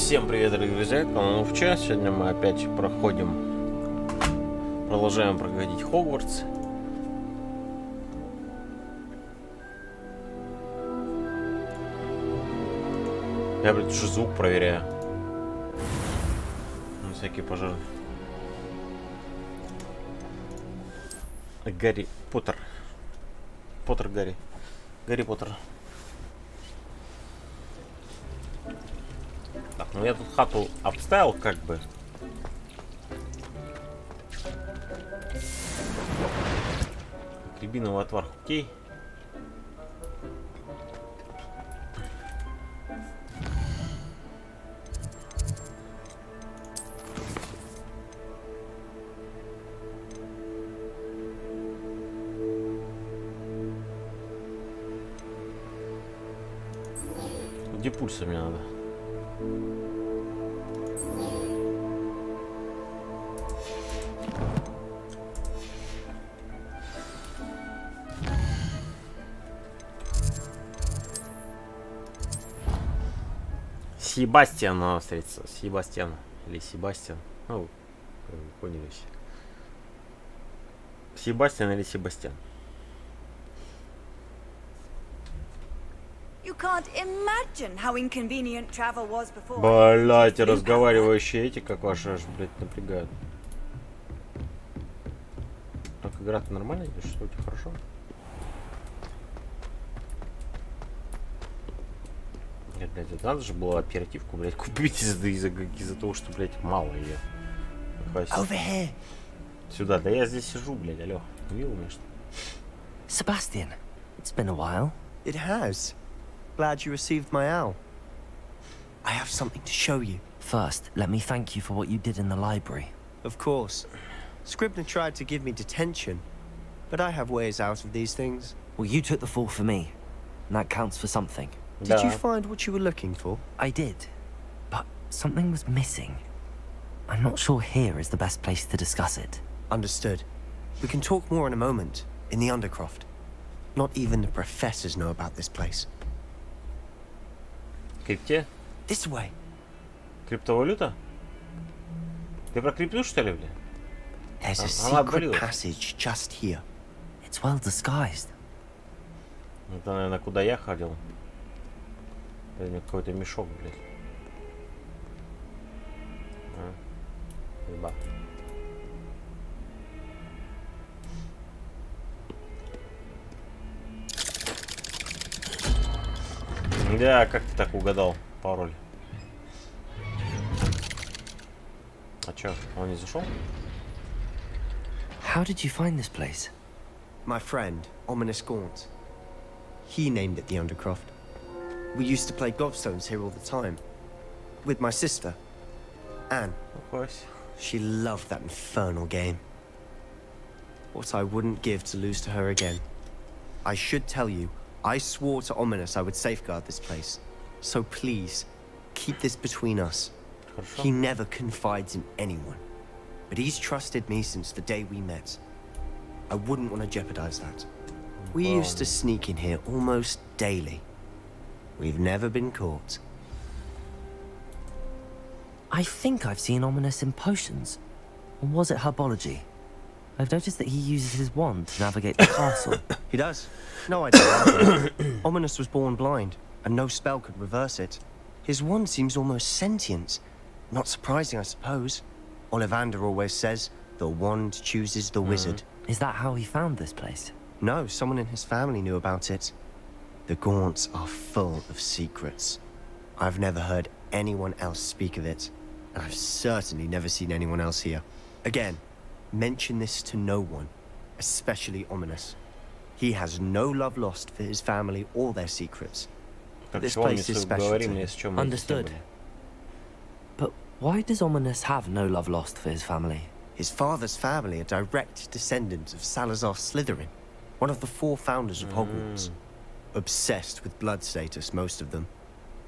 Всем привет, дорогие друзья, канал в чат. Сегодня мы опять продолжаем проходить Хогвартс. Я, блядь, уже звук проверяю. На всякий пожар. Гарри Поттер. Гарри Поттер. Так, ну я тут хату обставил как бы. Рябиновый отвар, окей. Где пульса мне надо? Себастьян надо встретиться. Себастьян. Или Себастьян. Ну, как вы поняли все. Себастьян или Себастьян. Блять, разговаривающие эти, как ваши, аж, блять, напрягают. Так, игра-то нормально идет, что у тебя хорошо? Блять, это надо же было оперативку, блять, купить из-за того, что, блять, мало ее. Сюда, да я здесь сижу, блять, алло. Видел меня что? Sebastian, it's been a while. It has. Glad you received my owl. I have something to show you. First, let me thank you for what you did in the library. Of course. Scribner tried to give me detention, but I have ways out of these things. Well, you took the fall for me, and that counts for something. Did you find what you were looking for? I did, but something was missing. I'm not sure here is the best place to discuss it. Understood. We can talk more in a moment, in the Undercroft. Not even the professors know about this place. Крипте? This way. Криптовалюта? Ты про крипту, что ли, бля? There's a secret passage just here. It's well disguised. Это, наверное, куда я ходил. Это какой-то мешок, блядь. Еба. Да, как ты так угадал пароль? А чё, он не зашел? How did you find this place? My friend, Ominous Gaunt. He named it the Undercroft. We used to play gobstones here all the time. With my sister, Anne. Of course. She loved that infernal game. What I wouldn't give to lose to her again. I should tell you, I swore to Ominous I would safeguard this place. So please, keep this between us. Хорошо. He never confides in anyone. But he's trusted me since the day we met. I wouldn't want to jeopardize that. We used to sneak in here almost daily. We've never been caught. I think I've seen Ominous in potions. Or was it herbology? I've noticed that he uses his wand to navigate the castle. He does. No idea why. Ominous was born blind, and no spell could reverse it. His wand seems almost sentient. Not surprising, I suppose. Ollivander always says, the wand chooses the wizard. Is that how he found this place? No, someone in his family knew about it. The Gaunts are full of secrets. I've never heard anyone else speak of it, and I've certainly never seen anyone else here. Again, mention this to no one, especially Ominous. He has no love lost for his family or their secrets. This place is special to him. Understood. But why does Ominous have no love lost for his family? His father's family are direct descendants of Salazar Slytherin, one of the 4 founders of Hogwarts. Obsessed with blood status, most of them.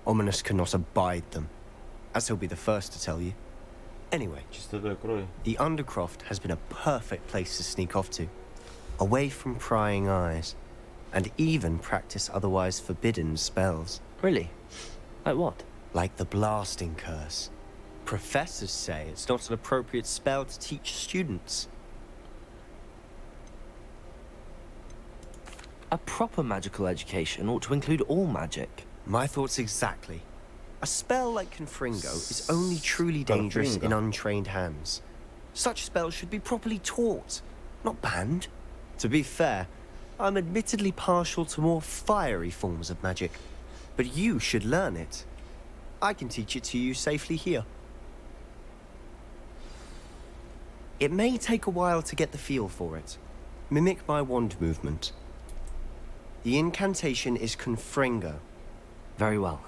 Ominous cannot abide them, as he'll be the first to tell you. Anyway, the Undercroft has been a perfect place to sneak off to, away from prying eyes, and even practice otherwise forbidden spells. Really? Like what? Like the blasting curse. Professors say it's not an appropriate spell to teach students. A proper magical education ought to include all magic. My thoughts exactly. A spell like Confringo is only truly dangerous in untrained hands. Such spells should be properly taught, not banned. To be fair, I'm admittedly partial to more fiery forms of magic, but you should learn it. I can teach it to you safely here. It may take a while to get the feel for it. Mimic my wand movement. The incantation is Confringo. Very well.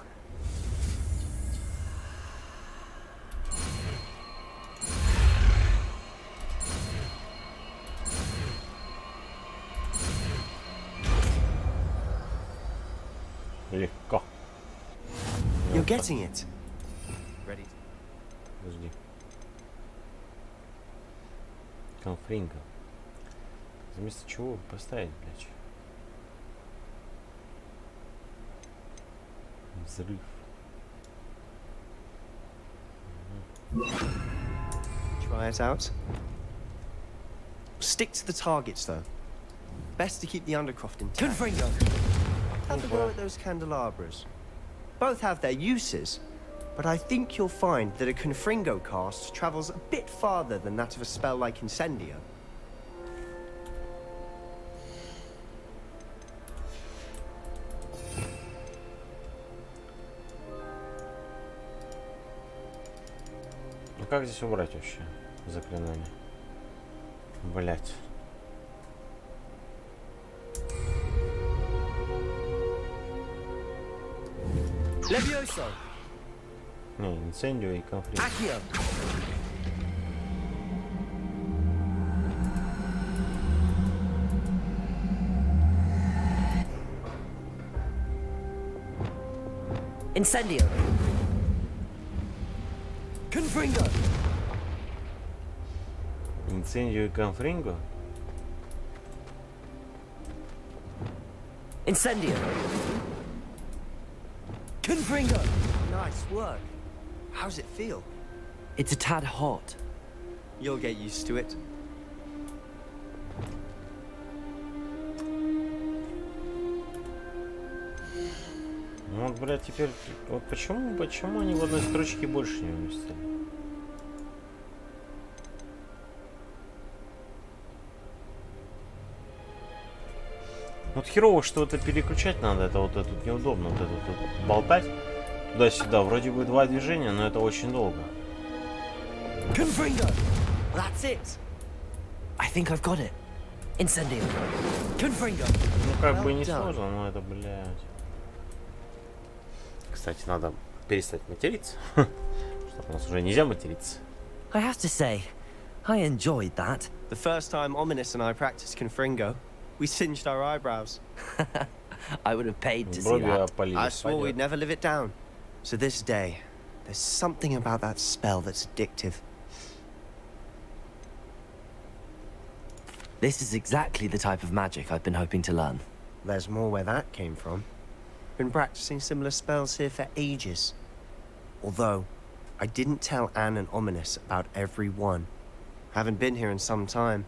Легко. You're getting it. Ready? Подожди. Конфринго. Вместо чего поставить, блядь? Взрыв. Try it out. Stick to the targets, though. Best to keep the undercroft intact. Confringo! Have a go at those candelabras. Both have their uses, but I think you'll find that a Confringo cast travels a bit farther than that of a spell like Incendio. Ну как здесь убрать вообще заклинание? Блять. Levioso! Не, инцендио и конфликт. Accio! Incendio! Confringo! Инцендио и конфринго? Incendio! Confringo! Nice work. How's it feel? It's a tad hot. You'll get used to it. Ну вот, блядь, теперь... Вот почему они в одной строчке больше не уместили? Вот херово, что это переключать надо, это вот это тут неудобно, вот это тут болтать туда-сюда. Вроде бы 2 движения, но это очень долго. Confringo! That's it. I think I've got it. Incendio! Confringo! Ну как бы Well не done. сложно, но это, блядь. Кстати, надо перестать материться. Что у нас уже нельзя материться. I have to say, I enjoyed that. The first time Ominous and I practiced Confringo, we singed our eyebrows. I would have paid to see Брови that. опалились. I swore we'd Пойдёт. never live it down. So this day, there's something about that spell that's addictive. This is exactly the type of magic I've been hoping to learn. There's more where that came from. Been practicing similar spells here for ages. Although, I didn't tell Anne and Ominous about every one. Haven't been here in some time.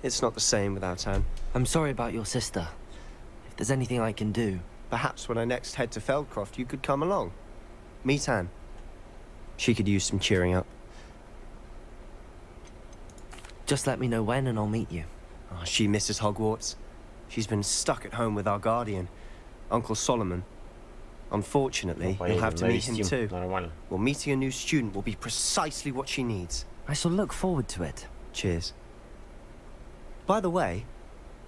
It's not the same without Anne. I'm sorry about your sister. If there's anything I can do... Perhaps when I next head to Feldcroft, you could come along. Meet Anne. She could use some cheering up. Just let me know when and I'll meet you. Oh, she misses Hogwarts. She's been stuck at home with our guardian, Uncle Solomon. Unfortunately, Ну, you'll have to meet him навестим. too. Нормально. Well, meeting a new student will be precisely what she needs. I shall look forward to it. Cheers. By the way,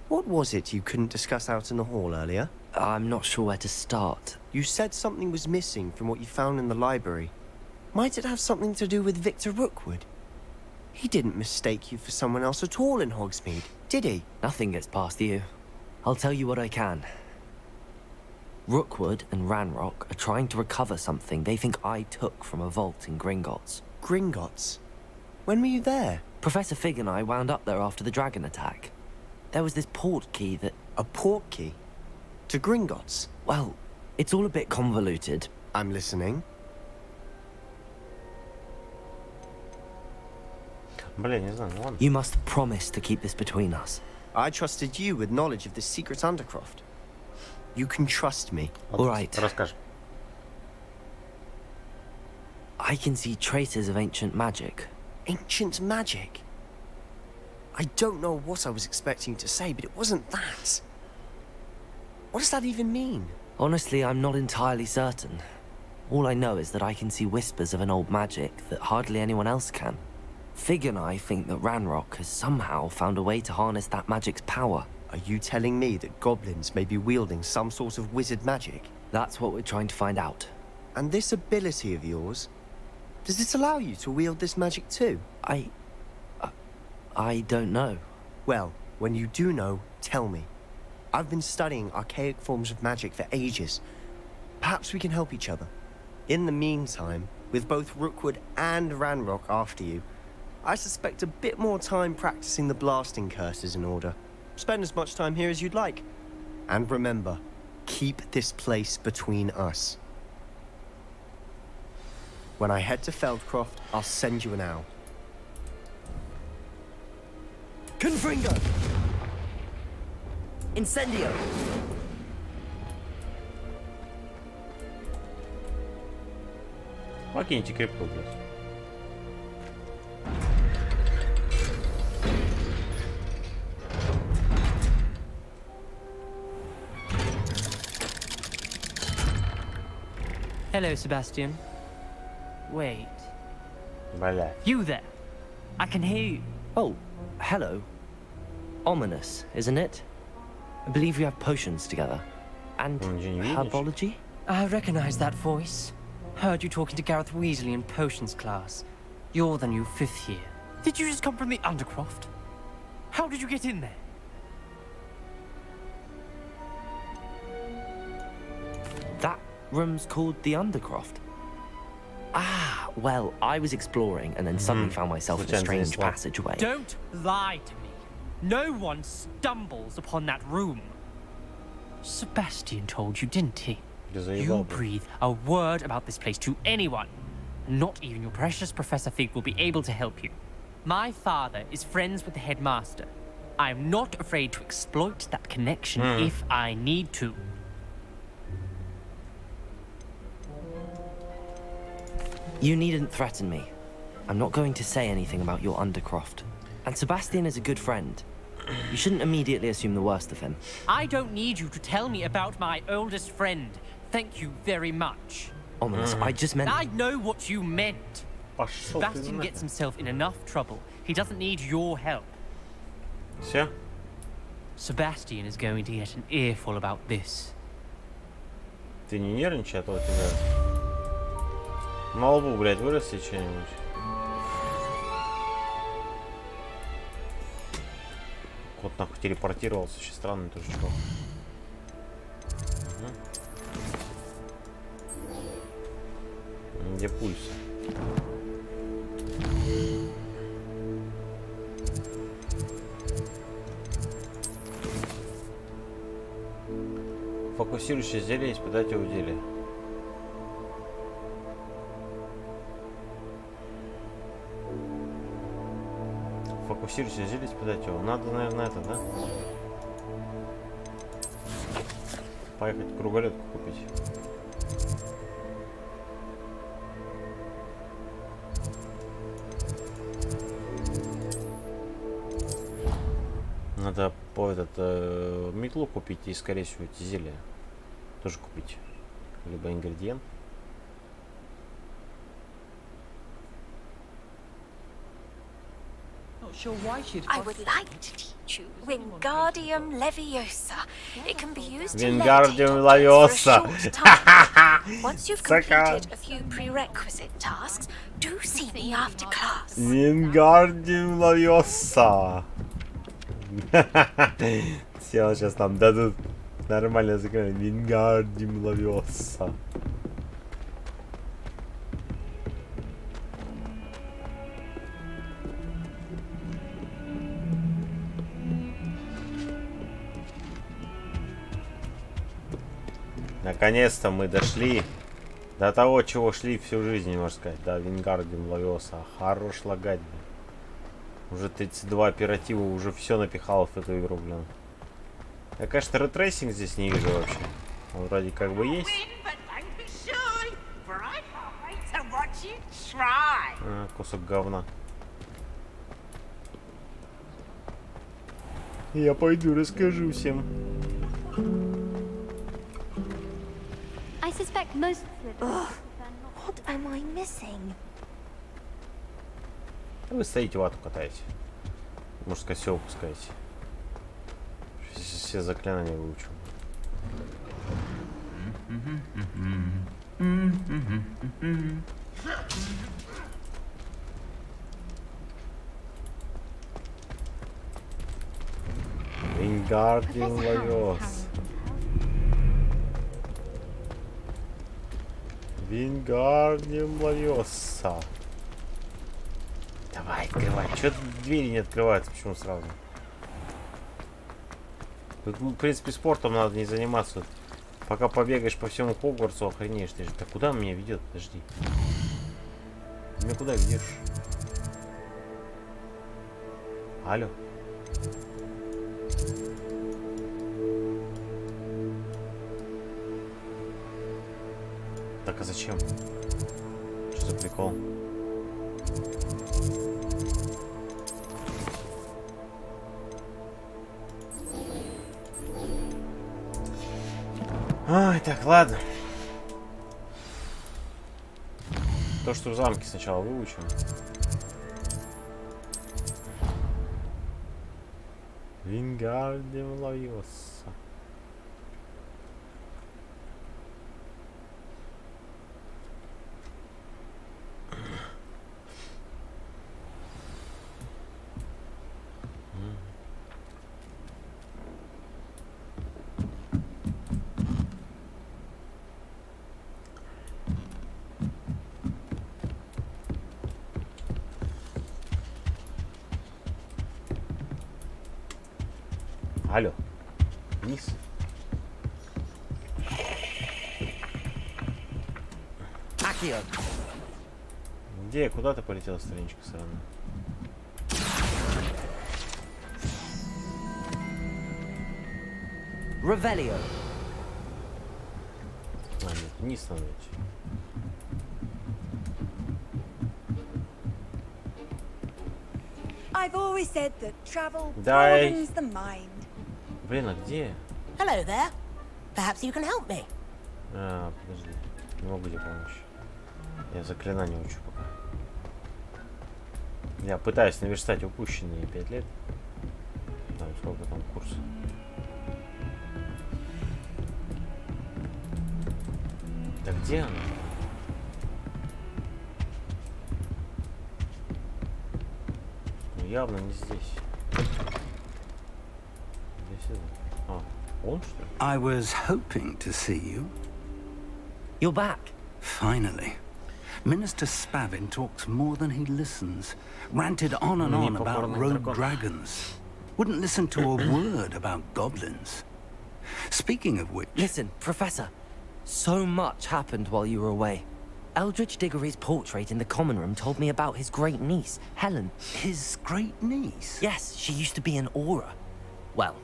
what was it you couldn't discuss out in the hall earlier? I'm not sure where to start. You said something was missing from what you found in the library. Might it have something to do with Victor Rookwood? He didn't mistake you for someone else at all in Hogsmeade, did he? Nothing gets past you. I'll tell you what I can. Rookwood and Ranrock are trying to recover something they think I took from a vault in Gringotts. Gringotts? When were you there? Professor Fig and I wound up there after the dragon attack. There was this port key that... A port key? To Gringotts? Well, it's all a bit convoluted, I'm listening. Бля, не знаю, ну ладно. You must promise to keep this between us. I trusted you with knowledge of this secret undercroft. You can trust me. All right. Расскажи. I can see traces of ancient magic. Ancient magic? I don't know what I was expecting to say, but it wasn't that. What does that even mean? Honestly, I'm not entirely certain. All I know is that I can see whispers of an old magic that hardly anyone else can. Fig and I think that Ranrock has somehow found a way to harness that magic's power. Are you telling me that goblins may be wielding some sort of wizard magic? That's what we're trying to find out. And this ability of yours, does it allow you to wield this magic too? I don't know. Well, when you do know, tell me. I've been studying archaic forms of magic for ages. Perhaps we can help each other. In the meantime, with both Rookwood and Ranrock after you, I suspect a bit more time practicing the blasting curse is in order. Spend as much time here as you'd like. And remember, keep this place between us. When I head to Feldcroft, I'll send you an owl. Confringo! Incendio! Покиньте крипку, блядь. Hello, Sebastian. Wait. Бля. You there? I can hear you. Oh, hello. Ominous, isn't it? I believe we have potions together. And herbology? I recognize that voice. Heard you talking to Gareth Weasley in potions class. You're the new 5th year. Did you just come from the Undercroft? How did you get in there? That room's called the Undercroft. Ah, well, I was exploring and then suddenly found myself in a strange passageway. Don't lie to me. No one stumbles upon that room. Sebastian told you, didn't he? You breathe a word about this place to anyone. Not even your precious Professor Fig will be able to help you. My father is friends with the headmaster. I am not afraid to exploit that connection if I need to. You needn't threaten me. I'm not going to say anything about your Undercroft. And Sebastian is a good friend. You shouldn't immediately assume the worst of him. I don't need you to tell me about my oldest friend. Thank you very much. Ominous, I just meant... I know what you meant. Sebastian gets himself in enough trouble. He doesn't need your help. Все? Sebastian is going to get an earful about this. Ты не нервничай, а то у тебя на лбу, блядь, вырастет что-нибудь. Кот нахуй телепортировался, очень странный тоже чувак. Где пульс? Фокусирующее зелье, испытать его деле. Фокусирующее зелье, испытать его. Надо, наверное, это, да? Поехать круголетку купить. Надо по метлу купить и, скорее всего, эти зелья тоже купить. Либо ингредиент. I would like to teach you Wingardium Leviosa. It can be used to Wingardium levitate Leviosa. objects for a short time. Once you've completed a few prerequisite tasks, do see me after class. Wingardium Leviosa. Все, сейчас нам дадут нормальное заклинание. Wingardium Leviosa. Наконец-то мы дошли До того, чего шли всю жизнь, можно сказать. Да, Вингардиум Лавиоса. Хорош лагать, блин. Уже 32 оператива, уже все напихало в эту игру, блин. Я, конечно, ретрейсинг здесь не вижу вообще. Он вроде как бы есть. Кусок говна. Я пойду расскажу всем. I suspect most what am I missing? Вы стоите, вату катаете. Может сказать, все выпускаете. Все заклинания выучил. Вингардиум Лавиоса. Вингардиум Лавиоса. Давай, открывай. Чё двери не открываются? Почему сразу? Тут, в принципе, спортом надо не заниматься. Пока побегаешь по всему Хогвартсу, охренеешь. Ты же, да куда он меня ведет? Подожди. Ты меня куда ведешь? Алло. Так, а зачем? Что за прикол? Ай, так, ладно. То, что в замке сначала выучим. Вингардиум Лавиоса. Алло. Вниз. Где? Куда ты полетела, страничка сраная? Revelio. А, нет, вниз надо идти. I've always said that travel Дай. broadens the mind. Блин, а где? Hello there. Perhaps you can help me. А, подожди. Не могу тебе помочь. Я заклинание учу пока. Я пытаюсь наверстать упущенные 5 лет. Там сколько там курсов. Да где она? Ну, явно не здесь. Здесь это. А, он что ли? I was hoping to see you. You're back. Finally. Minister Spavin talks more than he listens. Ranted on and on about rogue dragons. Wouldn't listen to a word about goblins. Speaking of which... Listen, Professor. So much happened while you were away. Eldridge Diggory's portrait in the common room told me about his great niece, Helen. His great niece? Yes, she used to be an Auror. Well,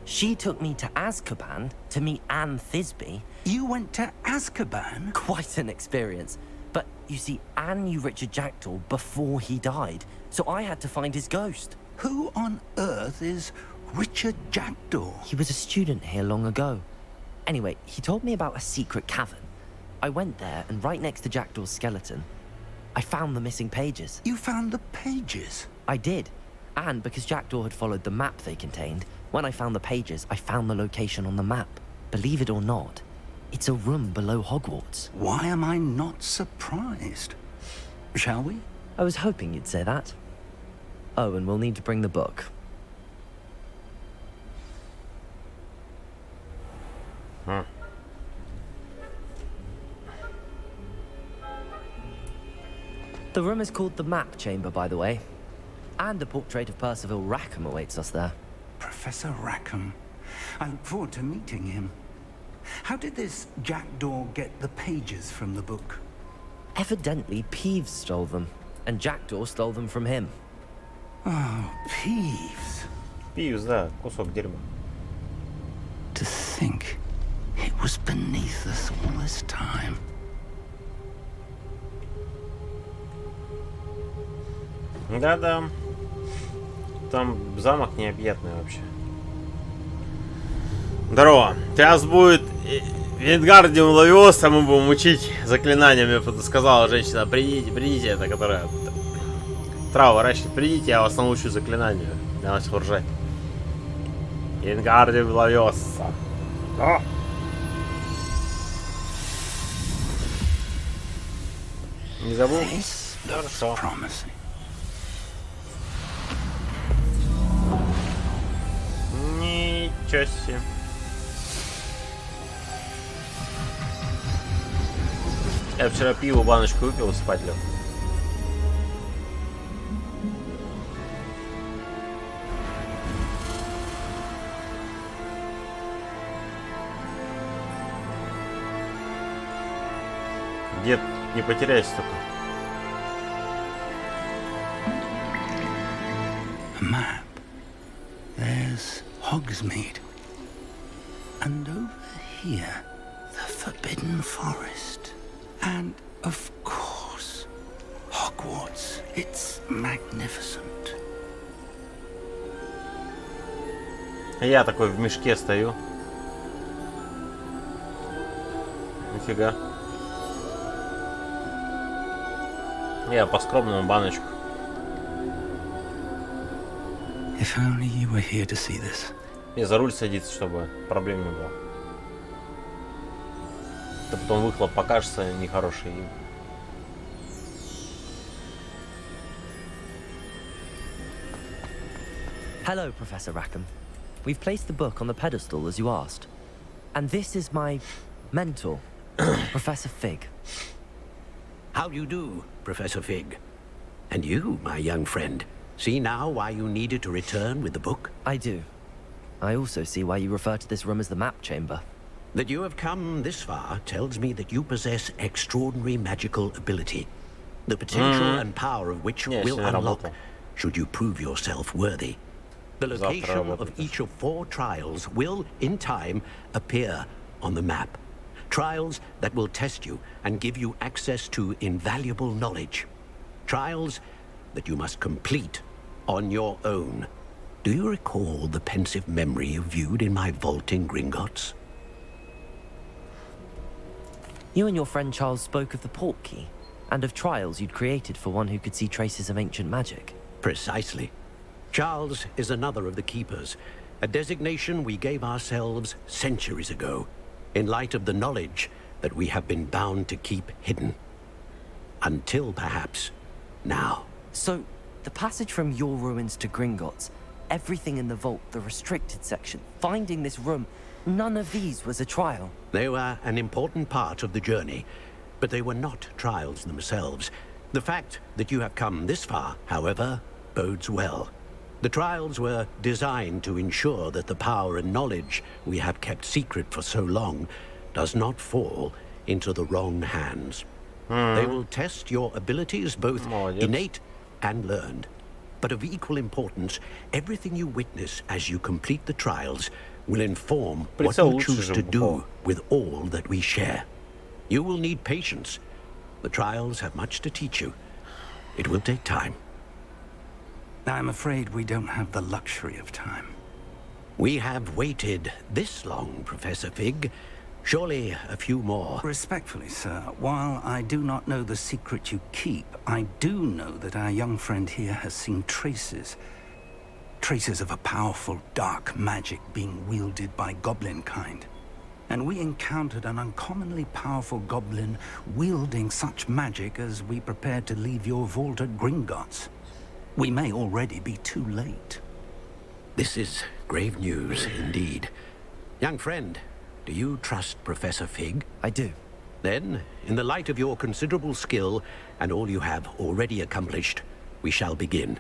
she took me to Azkaban to meet Anne Thisbe. You went to Azkaban? Quite an experience. But, you see, Anne knew Richard Jackdaw before he died, so I had to find his ghost. Who on earth is Richard Jackdaw? He was a student here long ago. Anyway, he told me about a secret cavern. I went there, and right next to Jackdaw's skeleton, I found the missing pages. You found the pages? I did. And because Jackdaw had followed the map they contained, when I found the pages, I found the location on the map. Believe it or not, it's a room below Hogwarts. Why am I not surprised? Shall we? I was hoping you'd say that. Oh, and we'll need to bring the book. Huh. The room is called the Map Chamber, by the way. And a portrait of Percival Rackham awaits us there. Professor Rackham. I look forward to meeting him. How did this jackdaw get the pages from the book? Evidently, Peeves stole them, and Jackdaw stole them from him. Oh, Peeves. Пивз, да, кусок дерьма. To think it was beneath us all this time. Да-да. Там замок необъятный вообще. Здорово. Сейчас будет Вингардиум Лавиоса, мы будем учить заклинаниями. Сказала женщина, придите, это которая траву выращивает. Придите, я вас научу заклинанию. Я начал ржать. Вингардиум Лавиоса. О! Не забыл? Хорошо. Ничего себе. Я вчера пиво баночку выпил и спать лег. Дед, не потеряйся только. Map. There's Hogsmeade. And over here, the Forbidden Forest. And, of course, Hogwarts. It's magnificent. Я такой в мешке стою. Нифига. Я по-скромному баночку. If only you were here to see this. И за руль садиться, чтобы проблем не было. Да потом выхлоп покажется нехороший. Hello, Professor Rackham. We've placed the book on the pedestal as you asked. And this is my mentor, Professor Fig. How do you do, Professor Fig? And you, my young friend, see now why you needed to return with the book? I do. I also see why you refer to this room as the map chamber. That you have come this far tells me that you possess extraordinary magical ability, the potential and power of which will unlock should you prove yourself worthy. The location of each of 4 trials will, in time, appear on the map. Trials that will test you and give you access to invaluable knowledge. Trials that you must complete on your own. Do you recall the pensive memory you viewed in my vault in Gringotts? You and your friend Charles spoke of the port key, and of trials you'd created for one who could see traces of ancient magic. Precisely. Charles is another of the keepers, a designation we gave ourselves centuries ago, in light of the knowledge that we have been bound to keep hidden. Until, perhaps, now. So, the passage from your ruins to Gringotts, everything in the vault, the restricted section, finding this room, none of these was a trial. They were an important part of the journey, but they were not trials themselves. The fact that you have come this far, however, bodes well. The trials were designed to ensure that the power and knowledge we have kept secret for so long does not fall into the wrong hands. They will test your abilities, both innate and learned. But of equal importance, everything you witness as you complete the trials will inform what you choose to do with all that we share. You will need patience. The trials have much to teach you. It will take time. I'm afraid we don't have the luxury of time. We have waited this long, Professor Fig. Surely a few more. Respectfully, sir, while I do not know the secret you keep, I do know that our young friend here has seen traces. Traces of a powerful dark magic being wielded by goblin kind. And we encountered an uncommonly powerful goblin wielding such magic as we prepared to leave your vault at Gringotts. We may already be too late. This is grave news indeed. Young friend, do you trust Professor Fig? I do. Then, in the light of your considerable skill and all you have already accomplished, we shall begin.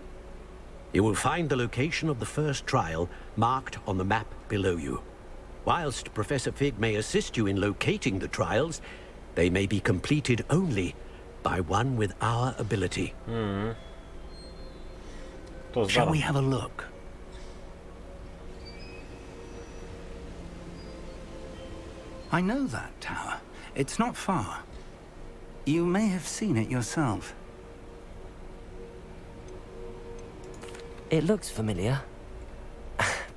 You will find the location of the first trial marked on the map below you. Whilst Professor Fig may assist you in locating the trials, they may be completed only by one with our ability. Shall we have a look? I know that tower. It's not far. You may have seen it yourself. It looks familiar.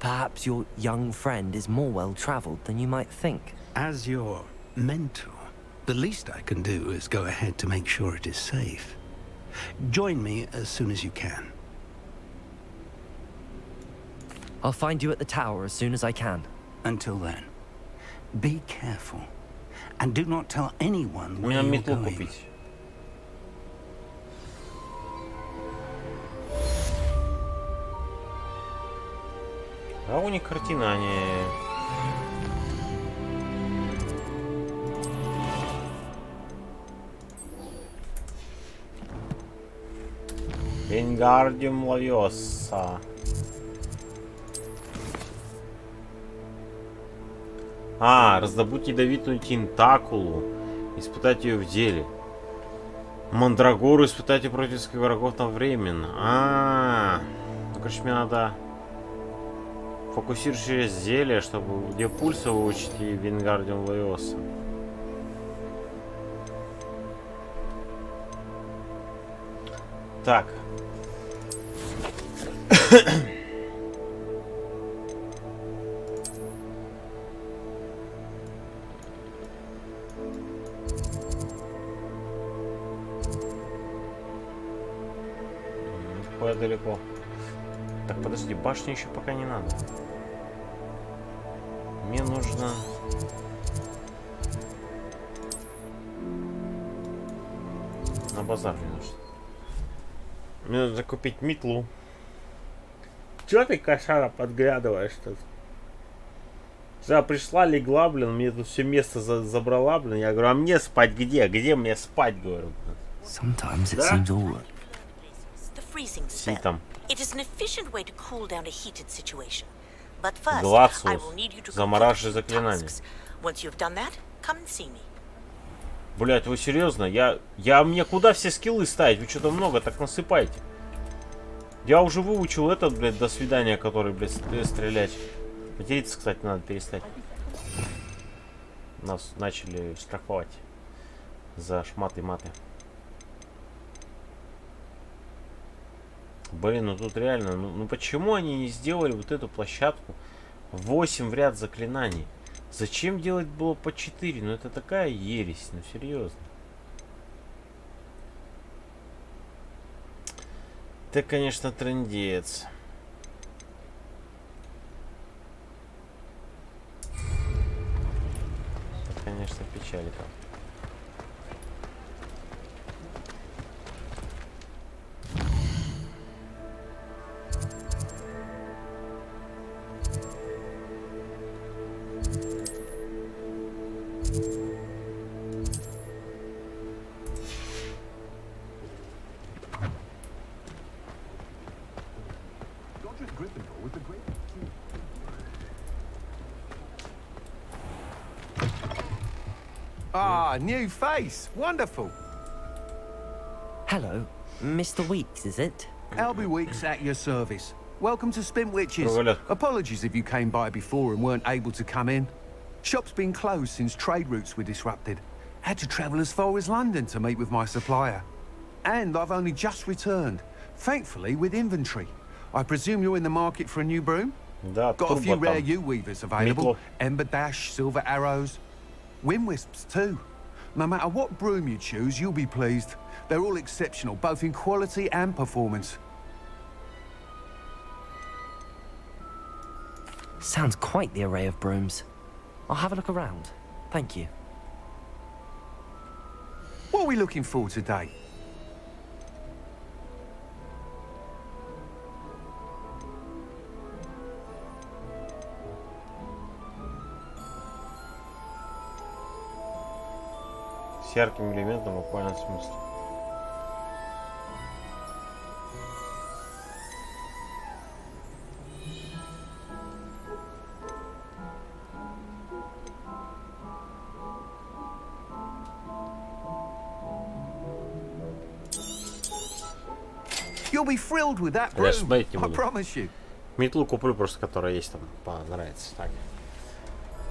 Perhaps your young friend is more well-traveled than you might think. As your mentor, the least I can do is go ahead to make sure it is safe. Join me as soon as you can. I'll find you at the tower as soon as I can. Until then, be careful. And do not tell anyone where Мне you're метлу going. купить. А у них картина, они... Вингардиум ловётся. Раздобудь ядовитую тентакулу. Испытать ее в деле. Мандрагору испытать ее против своих врагов одновременно. Ну, короче, мне надо фокусировать через зелье, чтобы где пульса выучить и Вингардиум ловётся. Так. Куда далеко? Так, подожди, башни еще пока не надо. Мне нужно... На базар мне нужно. Мне нужно купить метлу. Чё ты, кошара, подглядываешь тут? Вчера пришла, легла, блин, мне тут все место забрала, блин. Я говорю, а мне спать где? Где мне спать, говорю? Sometimes it seems all right. The freezing spell. It is an efficient way to cool down a heated situation. But first, I will need you to замораживай заклинание. Once you've done that, come and see me. Блять, вы серьезно? Мне куда все скиллы ставить? Вы что-то много так насыпаете. Я уже выучил этот, блядь, до свидания, который, блядь, стрелять. Материться, кстати, надо перестать. Нас начали штрафовать за шматы-маты. Блин, ну тут реально, ну почему они не сделали вот эту площадку 8 в ряд заклинаний? Зачем делать было по 4? Ну это такая ересь, ну серьезно. Ты, конечно, трындец. Это, конечно, печаль там. Ah, new face. Wonderful. Hello, Mr. Weeks, is it? Albie Weeks at your service. Welcome to Spintwitches. Apologies if you came by before and weren't able to come in. Shop's been closed since trade routes were disrupted. Had to travel as far as London to meet with my supplier. And I've only just returned, thankfully with inventory. I presume you're in the market for a new broom? Got a few rare U-weavers available. Ember Dash, Silver Arrows. Wind Wisps too. No matter what broom you choose, you'll be pleased. They're all exceptional, both in quality and performance. Sounds quite the array of brooms. I'll have a look around. Thank you. What are we looking for today? С ярким элементом в буквальном смысле. You'll be thrilled with that Я ж broom, смотреть не I буду. promise you. Метлу куплю просто, которая есть там, понравится. Так.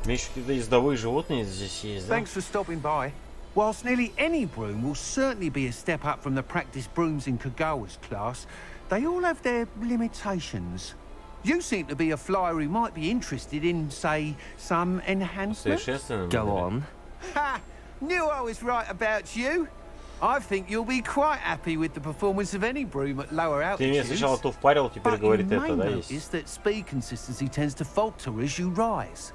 Мне еще какие-то ездовые животные здесь есть, да? Thanks for stopping by. Whilst nearly any broom will certainly be a step up from the practice brooms in Kagawa's class, they all have their limitations. You seem to be a flyer who might be interested in, say, some enhancements. Go on. Ha! Knew I was right about you. I think you'll be quite happy with the performance of any broom at lower Ты мне altitudes. сначала то впарил, теперь But you говорит may это, да, notice есть? that speed consistency tends to falter as you rise.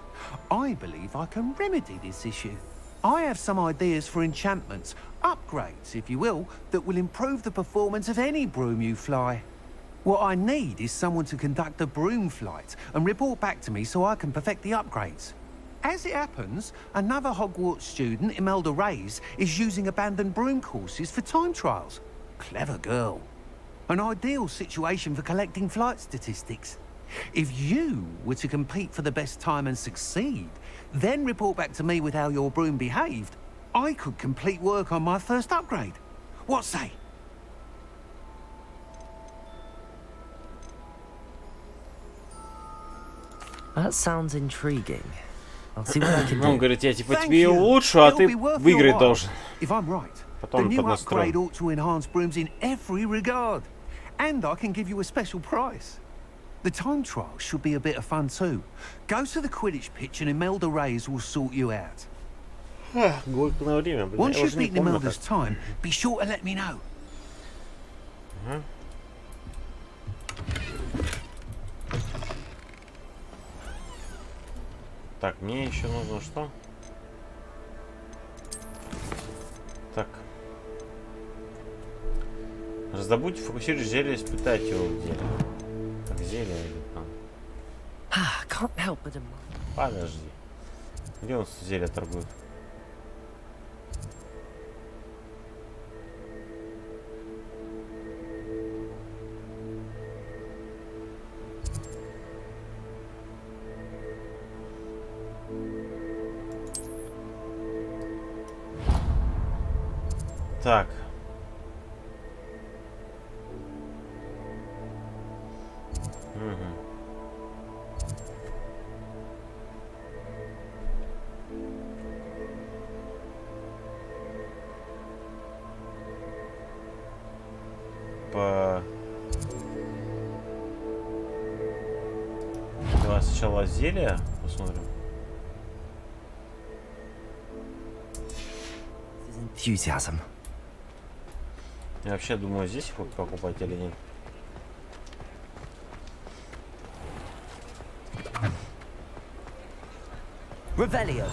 I believe I can remedy this issue. I have some ideas for enchantments, upgrades, if you will, that will improve the performance of any broom you fly. What I need is someone to conduct a broom flight and report back to me so I can perfect the upgrades. As it happens, another Hogwarts student, Imelda Reyes, is using abandoned broom courses for time trials. Clever girl. An ideal situation for collecting flight statistics. If you were to compete for the best time and succeed, then report back to me with how your broom behaved, I could complete work on my first upgrade. What say? That sounds intriguing. I'll see what I can Он do. говорит, я типа Thank тебе you. улучшу, а It'll ты be worth your выиграть while. должен. If I'm right, the Потом new поднастроим. upgrade ought to enhance brooms in every regard. And I can give you a special price. The time trial should be a bit of fun too. Go to the Quidditch pitch and Imelda Reyes will sort you out. Горько на время, блин, Once я you've уже не beaten помню Imelda's как. time, be sure to let me know. Так, мне еще нужно что? Так. Раздобудьте, фокусируйте зелье, испытать его в деле. Так, зелье или там. Can't help but admire. Подожди. Где он зелье торгует? Так. Давай сначала зелье посмотрим. Enthusiasm. Я вообще думаю, здесь их покупать или нет. Revelio.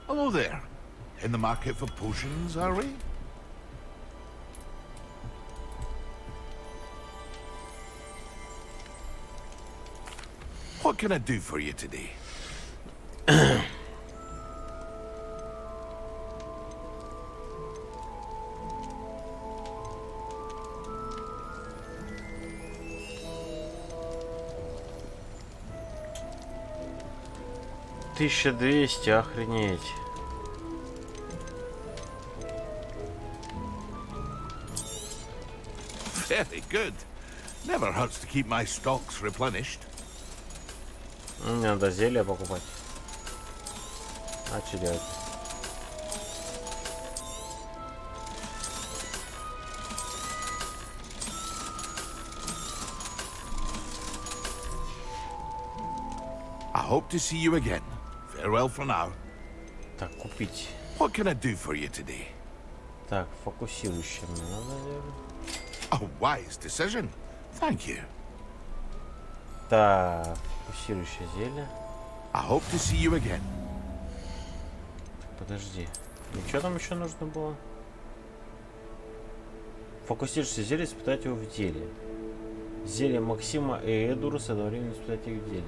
Hello there. In the market for potions, are we? What can I do for you today? $1200, охренеть. Very good. Never hurts to keep my stocks replenished. Надо зелье покупать. А что делать? I hope to see you again. Farewell for now. Так, купить. What can I do for you today? Так, фокусирующее мне надо делать. A wise decision. Thank you. Так, фокусирующее зелье. I hope to see you again. Подожди. И что там еще нужно было? Фокусирующее зелье, испытать его в деле. Зелье Максима и Эдуруса одновременно испытать их в деле.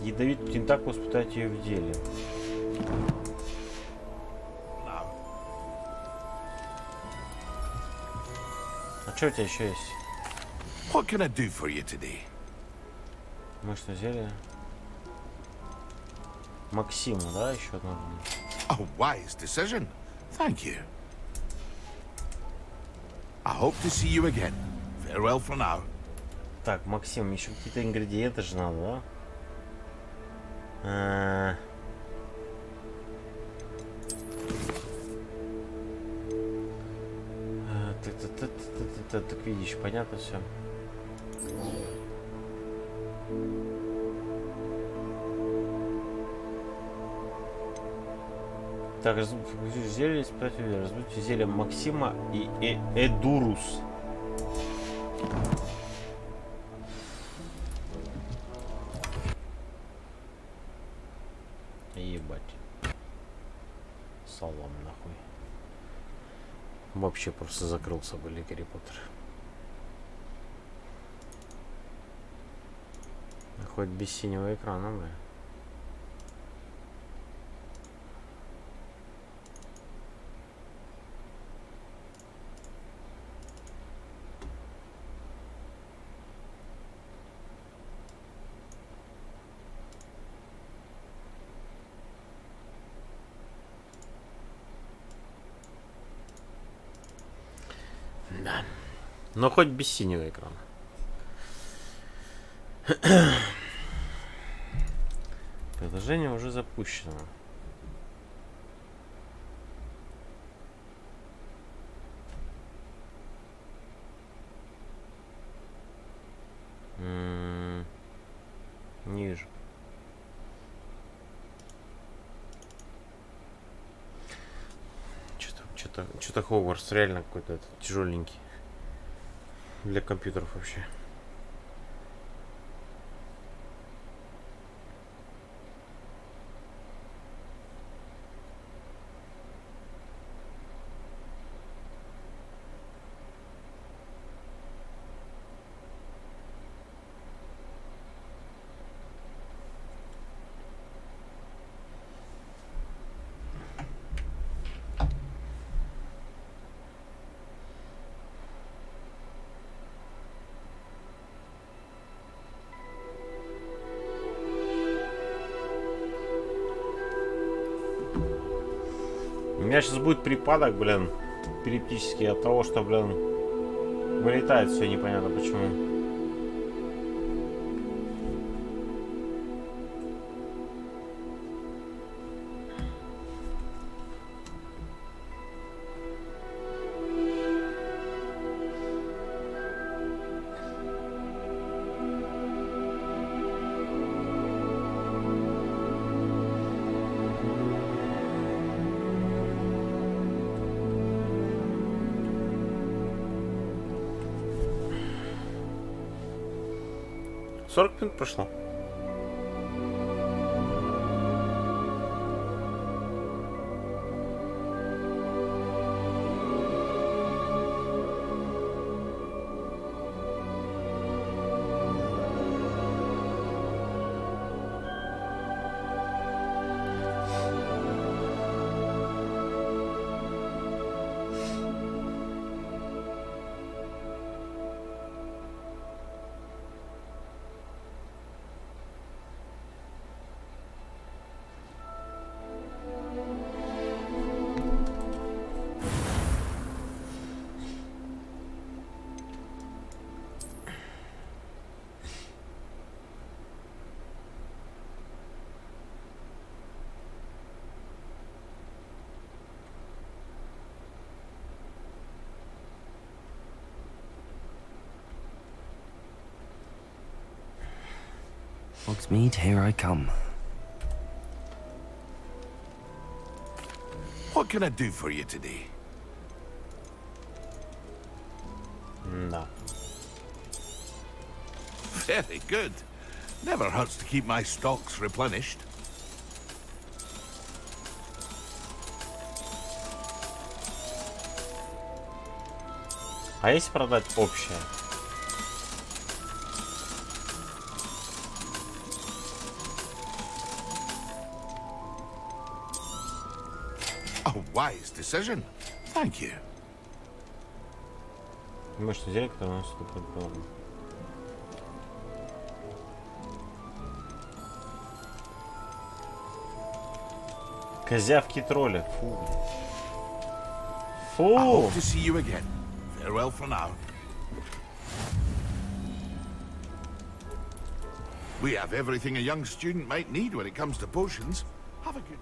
Ядовит Тентаку, испытать ее в деле. А что у тебя еще есть? What can I do for you today? Мощное зелье. Максиму, да, еще одно. A wise decision. Thank you. I hope to see you again. Farewell for now. Так, Максим, еще какие-то ингредиенты же надо, да? Так видишь, понятно все. Так, разбудите зелье, разбудите зелье Максима и Эдурус. Ебать. Салам нахуй. Вообще просто закрылся, были Гарри Поттер. Хоть без синего экрана, бля. Да. Но хоть без синего экрана. Приложение уже запущено. Не вижу. Что-то Хогвартс реально какой-то тяжеленький для компьютеров вообще. У меня сейчас будет припадок, блин, эпилептический от того, что, блин, вылетает все непонятно почему. Минут прошло. Hogsmeade, here I come. What can I do for you today? No. Very good. Never hurts to keep my stocks replenished. А если продать общее? A wise decision. Thank you. Может, зелье, которое у нас тут предположено. Козявки тролля. Фу. Фу. I hope to see you again. Farewell for now. We have everything a young student might need when it comes to potions. Have a good...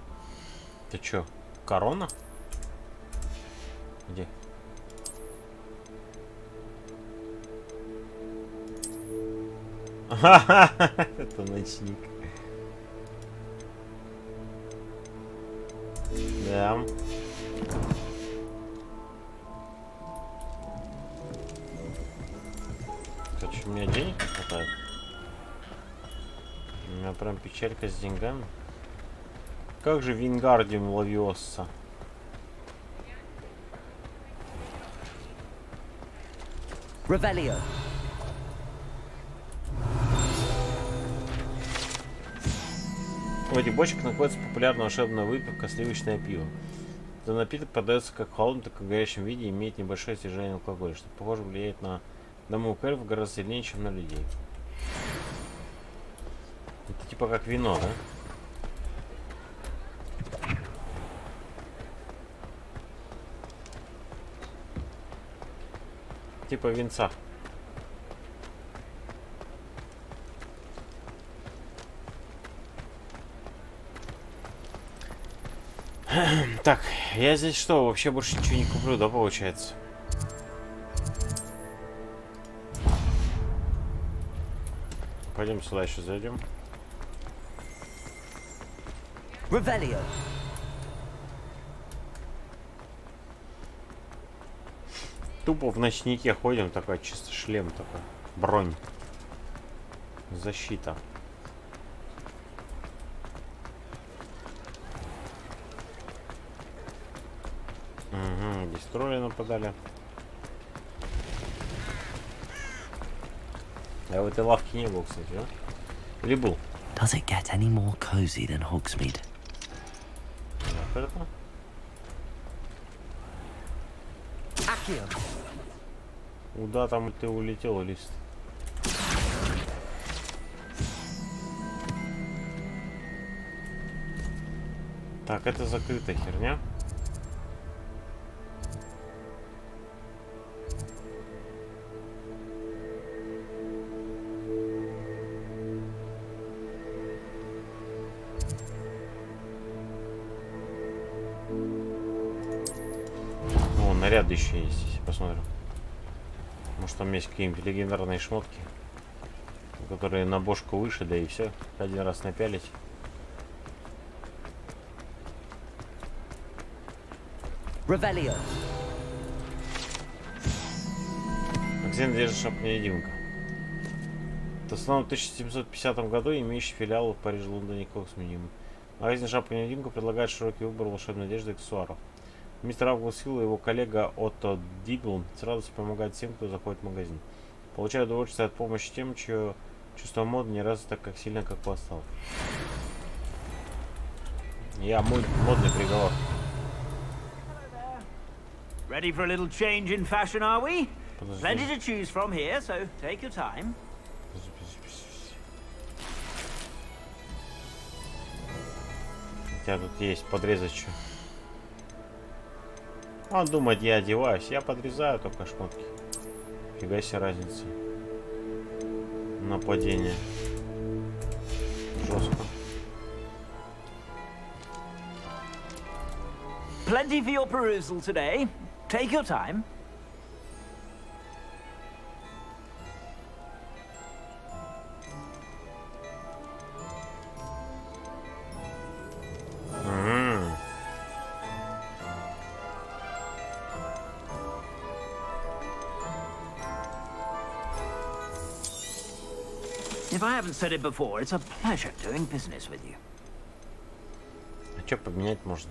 Ты чё, корона? Где? Это ночник. Да. Короче, у меня денег не хватает. У меня прям печалька с деньгами. Как же Вингардиум Лавиоса? Revelio. В этих бочках находится популярная волшебная выпивка сливочное пиво. Этот напиток подается как в холодном, так и в горячем виде и имеет небольшое содержание алкоголя, что, похоже, влияет на домовых эльфов гораздо сильнее, чем на людей. Это типа как вино, да? Типа винца. Так, я здесь что, вообще больше ничего не куплю, да, получается? Пойдем сюда еще зайдем. Revelio. Тупо в ночнике ходим, такой чисто шлем такой, бронь, защита. Угу, здесь тролли нападали. Я в этой лавке не был, кстати, да? Или был? Does it get any more cozy than Hogsmeade? Вот это. Куда там ты улетел, лист? Так, это закрытая херня. О, наряды еще есть, посмотрим. Может, там есть какие-нибудь легендарные шмотки, которые на бошку выше, да и все. Один раз напялить. Revelio. Магазин держит шапка-невидимка. В основном в 1750 году имеющий филиал в Париже, Лондоне, Коксминиум. Магазин шапка-невидимка предлагает широкий выбор волшебной одежды и аксессуаров. Мистер Августил и его коллега Отто Дибл с радостью помогают всем, кто заходит в магазин. Получают удовольствие от помощи тем, чье чувство моды не развито так как сильно, как у остальных. Я модный приговор. Ready for a little change in fashion, are we? Plenty to choose from here, so take your time. У тебя тут есть подрезать что? Он думает, я одеваюсь, я подрезаю только шмотки. Фига себе разница. Нападение. Жестко. Plenty for your perusal today. Take your time. If I haven't said it before, it's a pleasure doing business with you. А что поменять можно?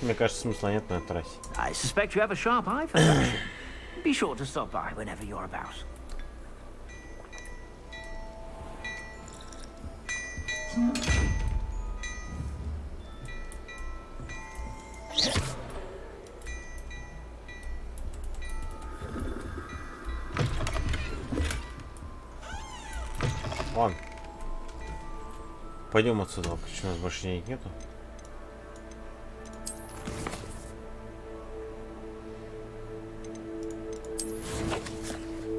Мне кажется, смысла нет на этой трассе. I suspect you have a sharp eye for fashion. Be sure to stop by whenever you're about. Ладно. Пойдем отсюда, почему у нас больше денег нету.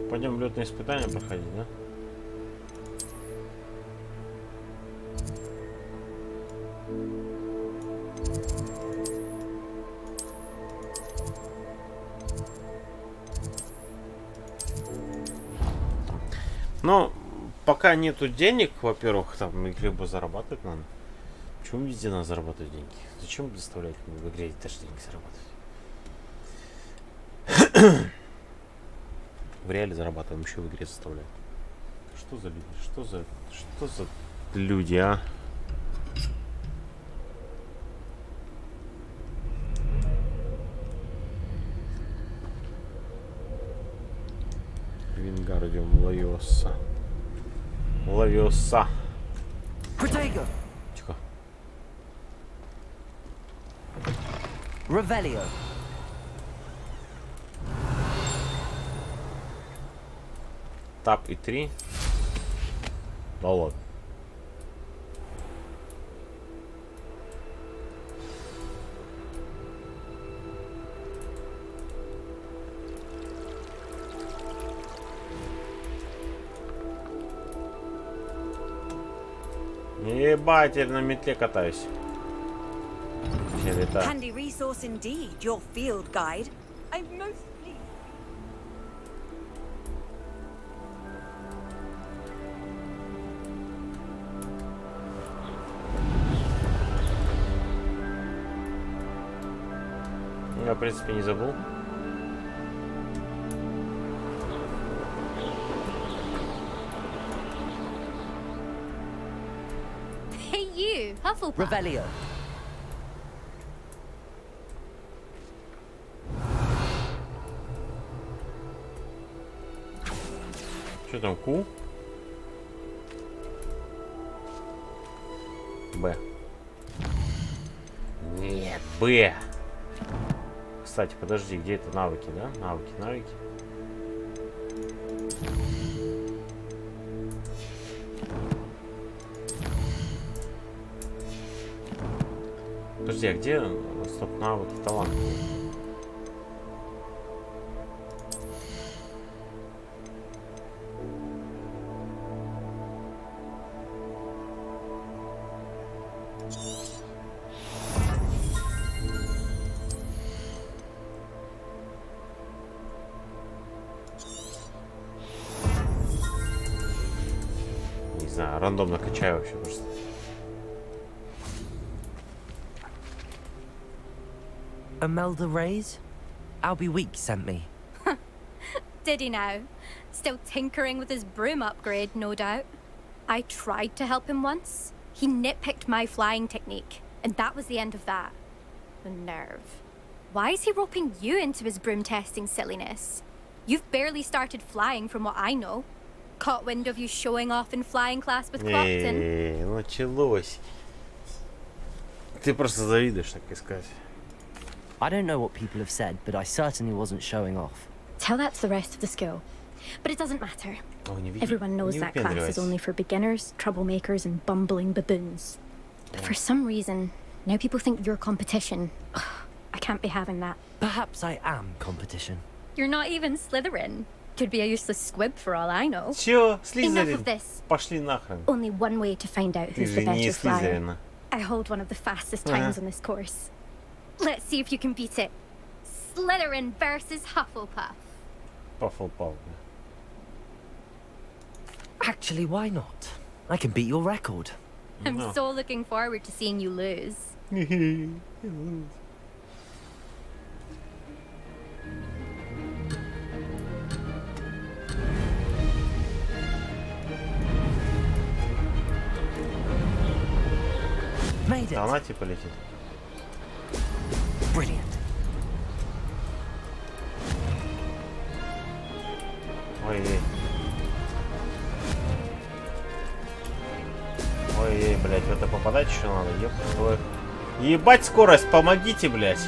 Пойдем летные испытания проходить, да? Но пока нету денег, во-первых, там либо зарабатывать надо. Почему везде надо зарабатывать деньги? Зачем заставлять в игре даже деньги зарабатывать? В реале зарабатываем, еще в игре заставляют. Что за люди? Что за люди, а? Вингардиум ловётся. Ловётся. Тихо. Revelio. Тап и 3. Да ладно. Ебать, теперь на метле катаюсь. Handy resource indeed, your field guide. I'm most pleased. Я, в принципе, не забыл. Hey you, Hufflepuff. Revelio. Что там, Q? Б. Нет, Б. Кстати, подожди, где это навыки, да? Навыки. Подожди, а где стоп-навыки, таланты? Не знаю, рандомно качаю вообще просто. Imelda Reyes? Albie Week sent me. Did he now? Still tinkering with his broom upgrade, no doubt. I tried to help him once. He nitpicked my flying technique, and that was the end of that. The nerve. Why is he roping you into his broom testing silliness? You've barely started flying from what I know. Caught wind of you showing off in flying class with Clopton. Началось. Ты просто завидуешь, так сказать. I don't know what people have said, but I certainly wasn't showing off. Tell that to the rest of the school. But it doesn't matter. Everyone knows that class is only for beginners, troublemakers, and bumbling baboons. But for some reason, now people think you're competition. Ugh, I can't be having that. Perhaps I am competition. You're not even Slytherin. Could be a useless squib for all I know. Чё? Enough Слизерин? of this. Пошли нахрен. Only one way to find out Ты who's же the не better flyer. Слизерина. I hold one of the fastest times on this course. Let's see if you can beat it. Slytherin versus Hufflepuff. Паффлпаф. Actually, why not? I can beat your record. I'm so looking forward to seeing you lose. Made it. Она типа летит. Brilliant. Ой-ей. Ой-ей, бля. попадать еще надо. Ебать скорость, помогите, блядь.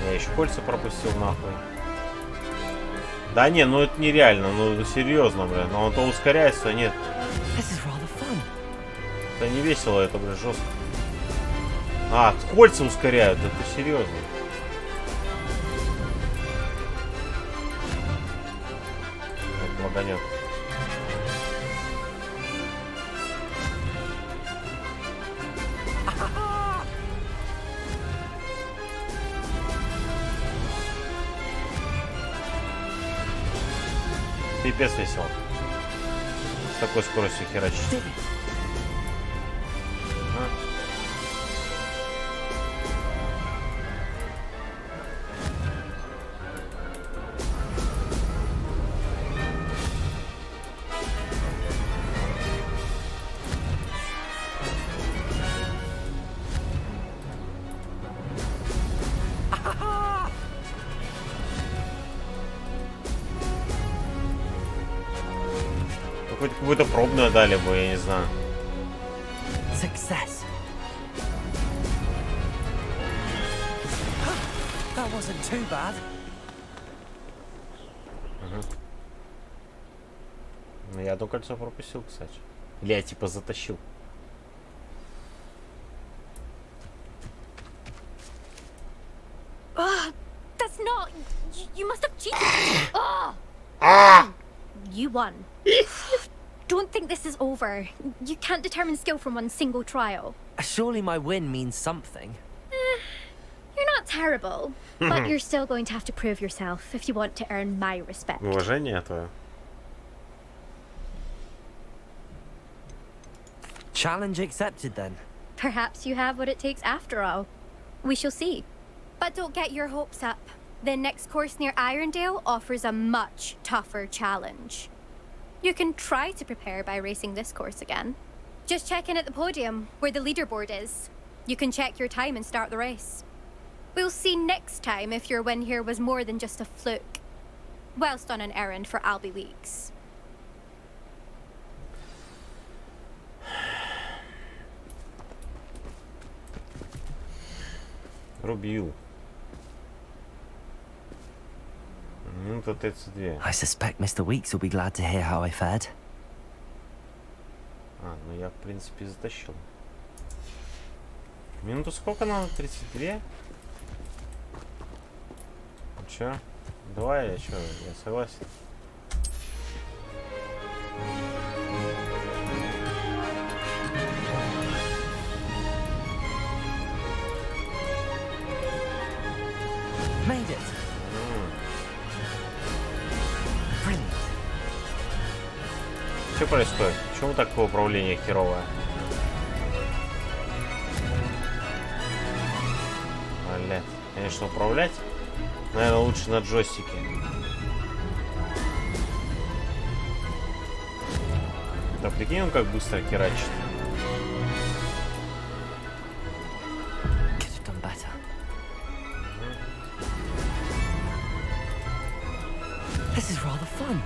Я еще кольца пропустил, нахуй. Да не, ну это нереально, ну серьезно, блядь. Но он то ускоряется, нет. Это не весело, это, блядь, жестко. А, кольца ускоряют, это серьезно. Так, лаганет. Пипец весело. С такой скоростью херачить. Какую-то пробную дали бы, я не знаю. Success. That wasn't too bad. Ну, я одно кольцо пропустил, кстати. Или я типа затащил. That's not. You must have cheated. You won. Don't think this is over. You can't determine skill from one single trial. Surely my win means something. You're not terrible, but you're still going to have to prove yourself if you want to earn my respect. Уважение твое. Challenge accepted then. Perhaps you have what it takes after all. We shall see. But don't get your hopes up. The next course near Irondale offers a much tougher challenge. You can try to prepare by racing this course again. Just check in at the podium, where the leaderboard is. You can check your time and start the race. We'll see next time if your win here was more than just a fluke. Whilst on an errand for Albie Weeks. Рубил. Минута 32. I suspect Mr. Weeks will be glad to hear how I fared. А, ну я, в принципе, затащил. Минуту сколько надо? 32? Чё? Давай, я чё? Я согласен. Made it. Что происходит? Почему такое управление херовое? Блядь. Конечно, управлять, наверное, лучше на джойстике. Да прикинь, он как быстро херачит. This is rather fun.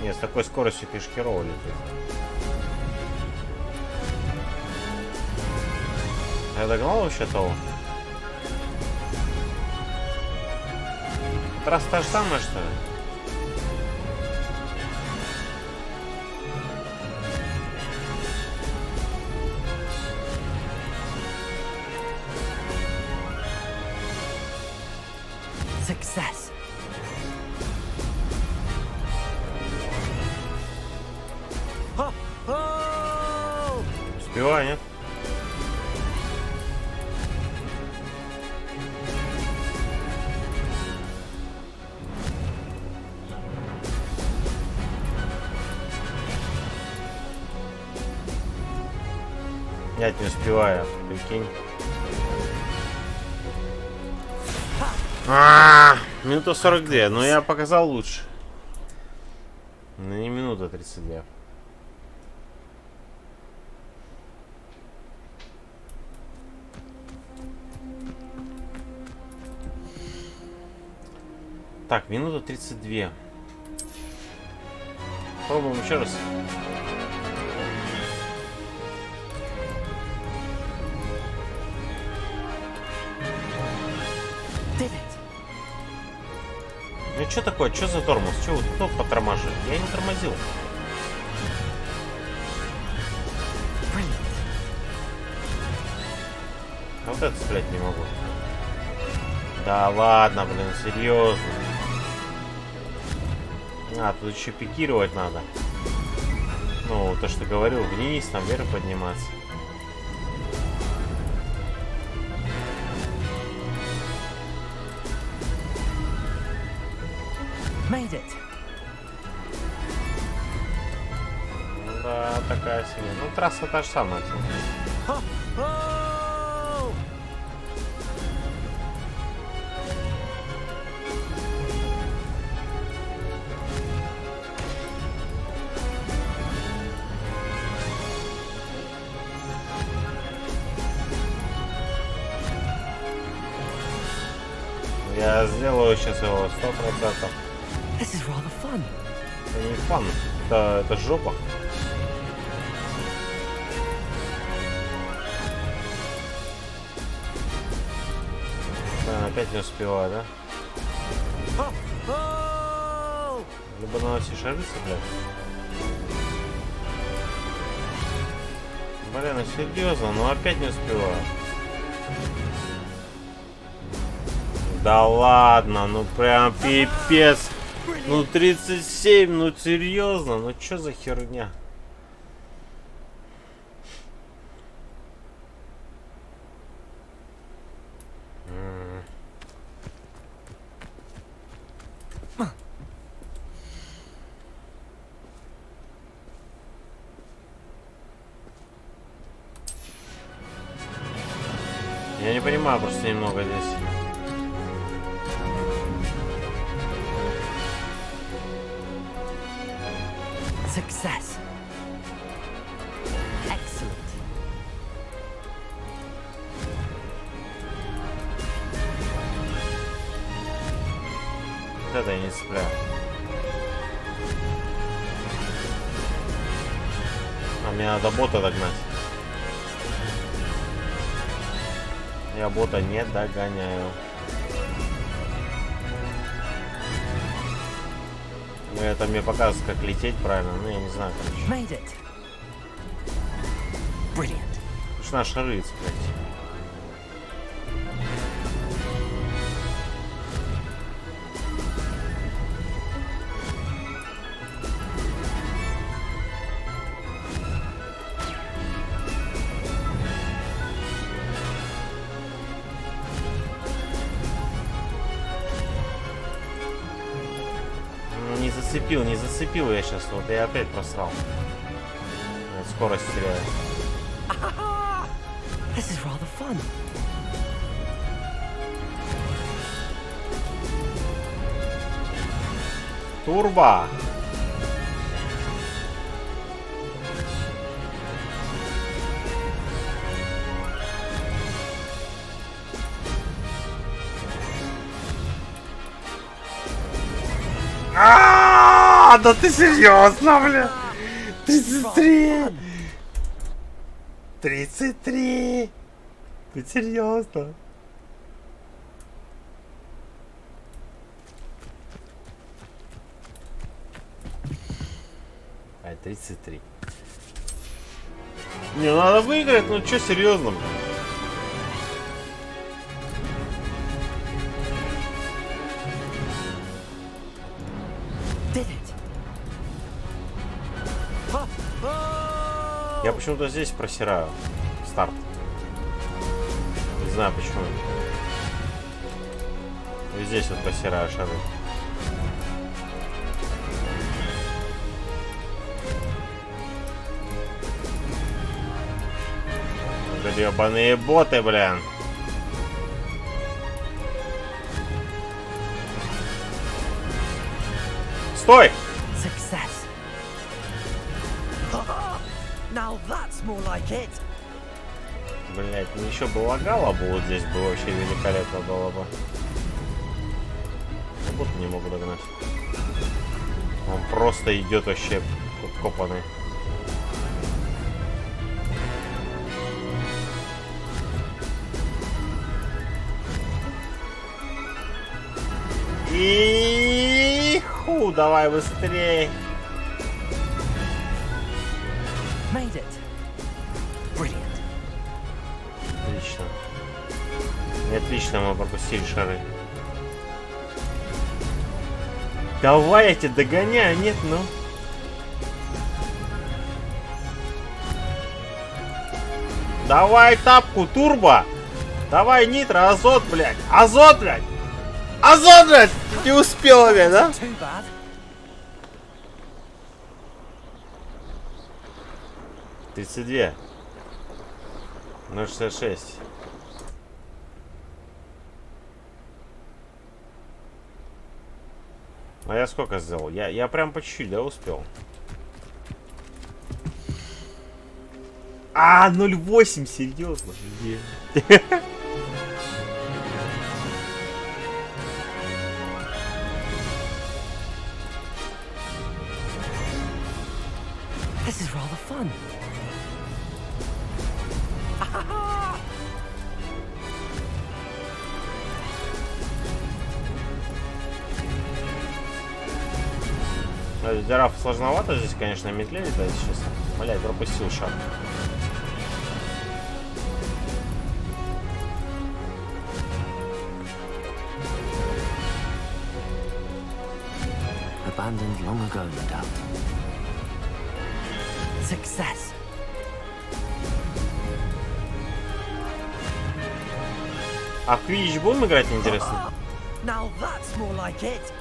Нет, с такой скоростью пешхерово летит. Я догнал вообще того? Это раз та же самая, что ли? Success. Успевай, нет? Я не успеваю, прикинь. Минута 42, но я показал лучше. Но не минута 32. Так, минута 32. Пробуем еще раз. Ну что такое? Что за тормоз? Что вот кто потормаживает? Я не тормозил. А вот это стрелять не могу. Да ладно, блин, серьезно. А, тут еще пикировать надо. Ну, то, что говорил, вниз, там вверх подниматься. Made it. Да, такая себе. Ну, трасса та же самая. Я сделаю сейчас его 100%. This is rather fun. Это не фан, это жопа. Да, опять не успеваю, да? Либо надо все шариться, блядь. Блин, ну серьезно, ну опять не успеваю. Да ладно, ну прям пипец. Ну 37, ну серьезно, ну что за херня? Я не понимаю просто немного здесь. Success. Excellent. Это я не цепляю. А мне надо бота догнать. Я бота не догоняю. Это мне показывает, как лететь правильно, ну я не знаю, короче. Уж на шары цеплять. Не зацепил я сейчас, вот я опять просрал. Скорость теряю. This is rather fun. Турбо. Да ты серьезно, бля? 33! 33! Ты серьезно? А, 33. Не, надо выиграть, ну чё, серьезно, бля? Я почему-то здесь просираю старт. Не знаю почему. И здесь вот просираю шары. Гребаные боты, блин. Стой! Блять, ну еще бы лагало бы вот здесь бы вообще великолепно было бы. бота не могу догнать. Он просто идет вообще копаный. И давай быстрей. Made it. Brilliant. Отлично. Отлично, мы пропустили шары. Давай я тебя догоняю, нет, ну. Давай тапку, турбо. Давай нитро, азот, блядь. Азот, блядь. Азот, блядь. Не успел, блядь, да? 32. 0,66. А я сколько сделал? Я прям по чуть-чуть, да, успел? 0,8, серьезно? This is rather fun. Жираф сложновато здесь, конечно, медлее летать сейчас. Блядь, пропустил шаг. Abandoned long ago, no doubt. Success. А в Квиддич будем играть, интересно? Now that's more like it.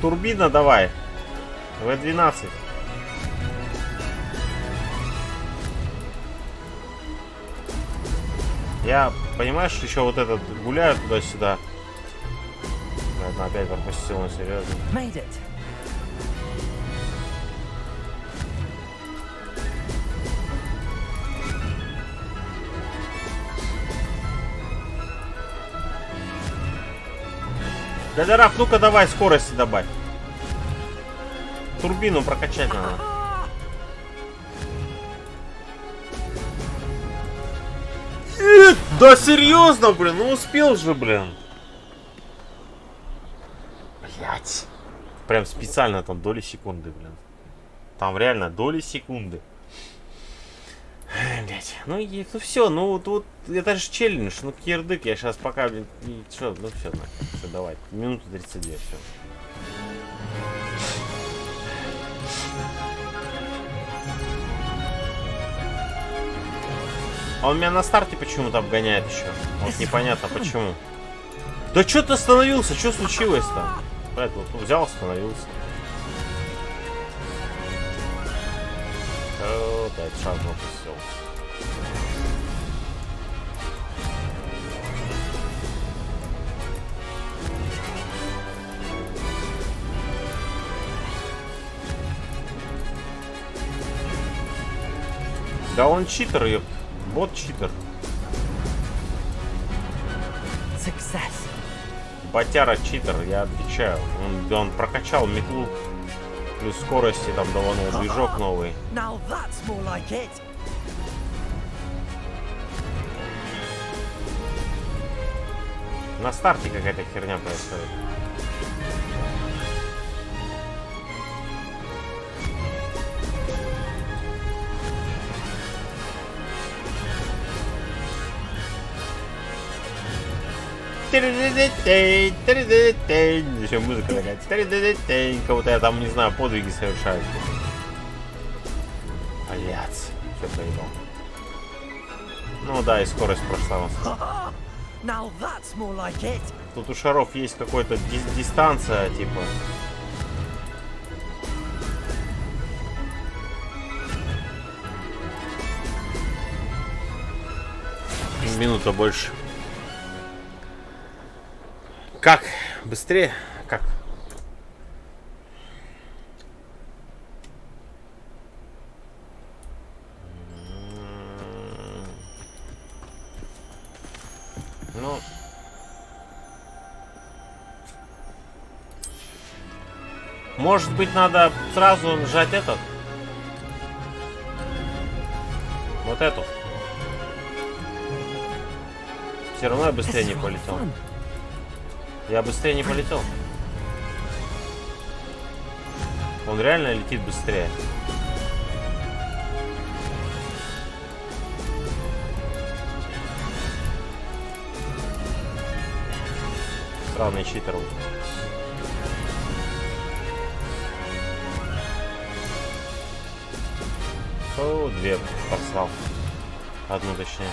Турбина давай. В12. Я, понимаешь, еще вот этот гуляю туда-сюда. Ладно, опять пропустил, он серьезно. Made it. Гадараф, ну-ка давай скорости добавь. Турбину прокачать надо. Да серьезно, блин, ну успел же, блин. Блять. Прям специально там доли секунды, блин. Там реально доли секунды. Блять. Ну и ну все, ну вот это же челлендж, ну кирдык, я сейчас пока, блин, что, ну все, все, давай. Минуту 32, все. Он меня на старте почему-то обгоняет еще. Вот непонятно почему. Да что ты остановился? Что случилось-то? Поэтому взял, остановился. Опять шаг пропустил. Да он читер, ёп. Бот читер. Success. Ботяра читер, я отвечаю. Он прокачал метлу. Плюс скорости там даванул движок новый. Now that's more like it. На старте какая-то херня происходит. Еще музыка такая. Кого-то я там, не знаю, подвиги совершаю. Блядь, все проебал. Ну да, и скорость прошла. Тут у шаров есть какая-то дистанция, типа. Минута больше. Как? Быстрее? Как? Ну... Может быть, надо сразу нажать этот? Вот эту. Все равно я быстрее не полетел. Я быстрее не полетел. Он реально летит быстрее. Странный читер. О, две просрал. Одну точнее.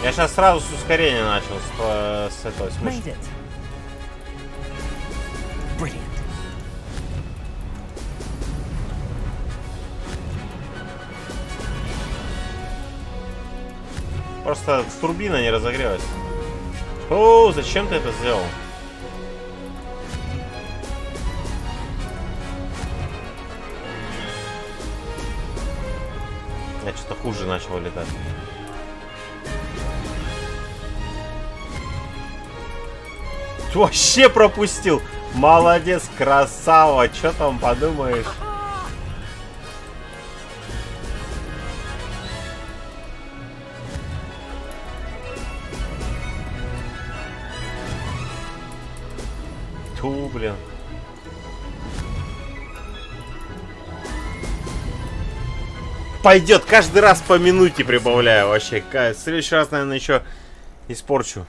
Я сейчас сразу с ускорения начал, с этого смысла. Просто турбина не разогрелась. О, зачем ты это сделал? Я что-то хуже начал летать. Вообще пропустил. Молодец, красава. Что там подумаешь? Ту, блин. Пойдет, каждый раз по минуте прибавляю вообще. В следующий раз, наверное, еще испорчу.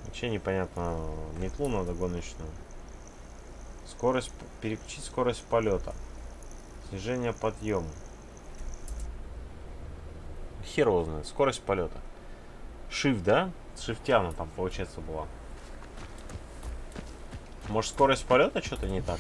Вообще непонятно. Метлу надо гоночную. Скорость, переключить скорость полета. Снижение подъема. Хер его знает. Скорость полета. Shift, да? Шифтяна там, получается, была. Может, скорость полета что-то не так?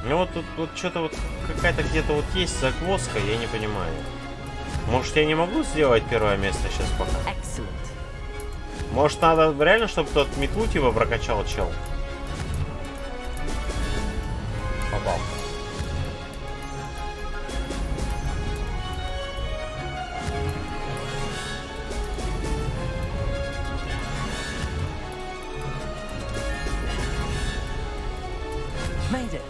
Ну вот тут вот что-то вот какая-то где-то вот есть загвоздка, я не понимаю. Может, я не могу сделать первое место сейчас пока? Может, надо реально, чтобы тот метлу типа прокачал чел? Попал. Made it.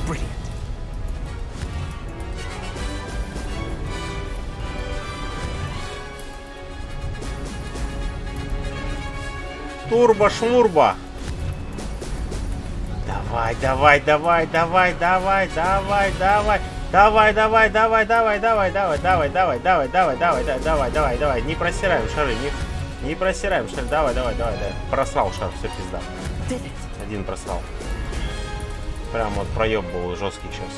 Brilliant. Турбо-шмурба. Давай, давай, давай, давай, давай, давай, давай. Давай, давай, давай, давай, давай, давай, давай, давай, давай, давай, давай, давай, давай, давай. Не просираем шары, не просираем шары. Давай, давай, давай, давай. Просрал шар, все пизда. Один просрал. Прям вот проеб был жесткий сейчас.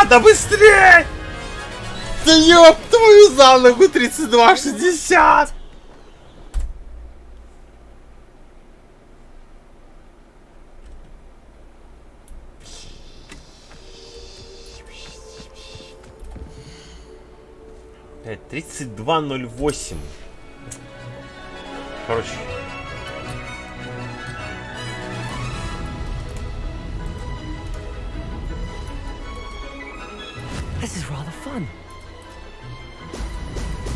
Да быстрее! Да ёб твою за ногу, 32,60! Опять 32,08. Короче. This is rather fun.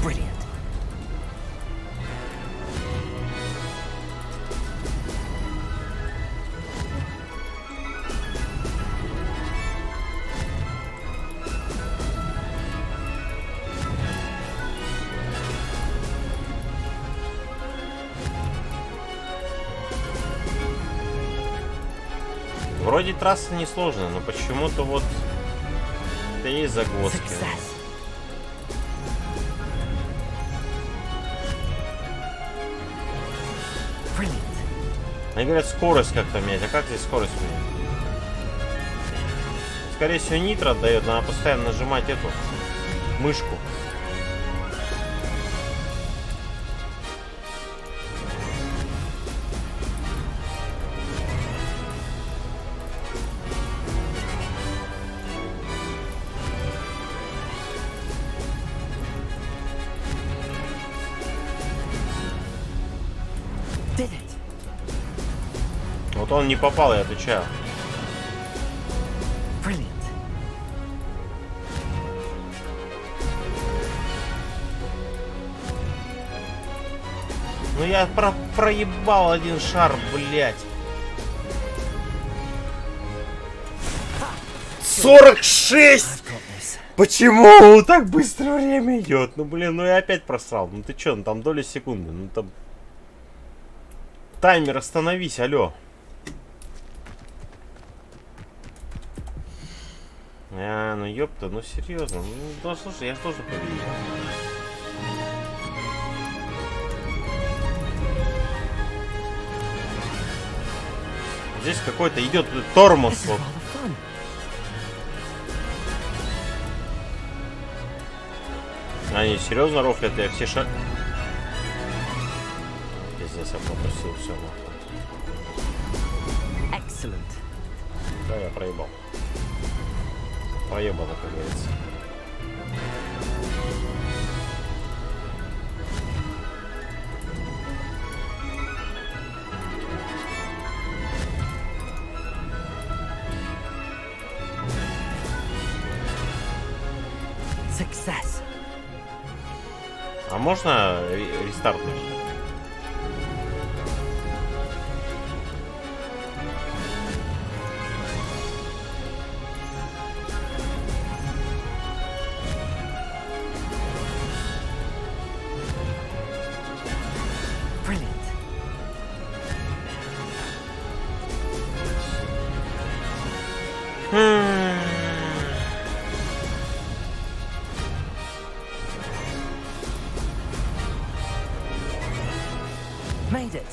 Brilliant. Вроде трасса несложная, но почему-то вот это есть загвоздки. Они говорят, скорость как-то менять. А как здесь скорость менять? Скорее всего, нитро отдает. Надо постоянно нажимать эту мышку. Вот он не попал, я отвечаю. Ну я проебал один шар, блять. 46! Почему так быстро время идет? Ну блин, ну я опять просрал. Ну ты чё, ну там доля секунды. Ну там... Таймер, остановись, алё. Ну ёпта, ну серьезно. Ну слушай, я же тоже победил. Здесь какой-то идет тормоз. Вот. Они серьезно рофлят, я все шаг. Здесь я попросил все нахуй. Excellent. Да, я проебал. Проебано, как говорится. Success. А можно рестартнуть? Made it.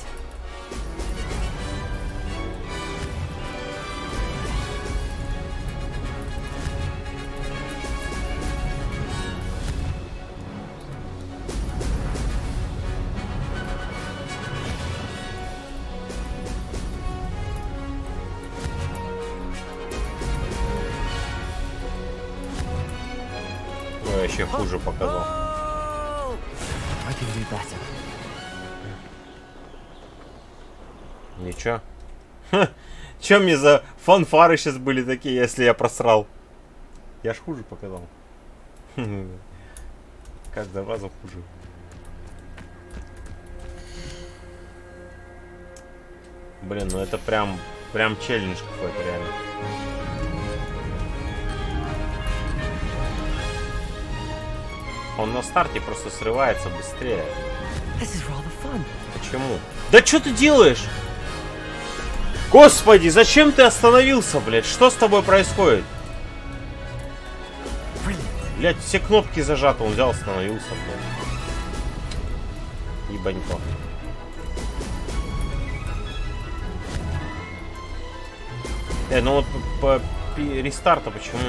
Ну, я еще хуже показал. I can do better. Ничего. Чем мне за фанфары сейчас были такие, если я просрал? Я ж хуже показал. Каждый раз хуже. Блин, ну это прям челлендж какой-то реально. Он на старте просто срывается быстрее. Почему? Да что ты делаешь? Господи, зачем ты остановился, блядь? Что с тобой происходит? Блядь, все кнопки зажаты, он взял, остановился, блядь. Ебанько. Ну вот по рестарту почему?